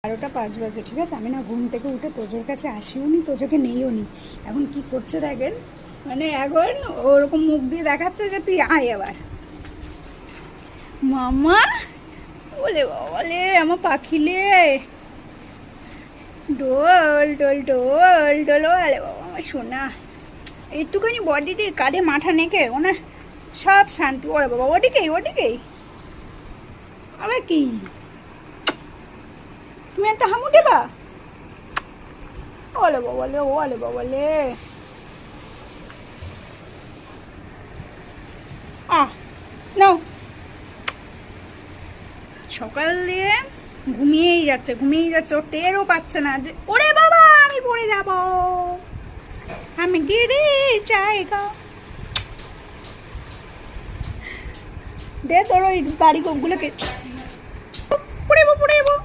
12:05 ঠিক আছে। আমি না ঘুম থেকে উঠে তোজোর কাছে আসিও নি, তোজোকে নেইও নি। এখন কি করছে দেখেন, মানে এখন ওরকম মুখ দিয়ে দেখাচ্ছে যে তুই আয় এবার। মামা বলে বলে আমার পাখিলে ডোল ডোল ডোল ডোল, আরে বাবা আমার সোনা। একটুখানি বডিটির কাঁধে মাথা নেকে ওনার সব শান্তি। ওরে বাবা ওটিকেই আবার কি, তুমি একটা হামু দেবা? ওলে বাবালে ওলে বাবালে, নাও। সকাল দিয়ে ঘুমিয়েই যাচ্ছে, ও টেরও পাচ্ছে না যে ওরে বাবা আমি পড়ে যাব, আমি গিরে জায়গা। দে তোর ওই দাড়ি কোপগুলোকে, পড়ে যাবো।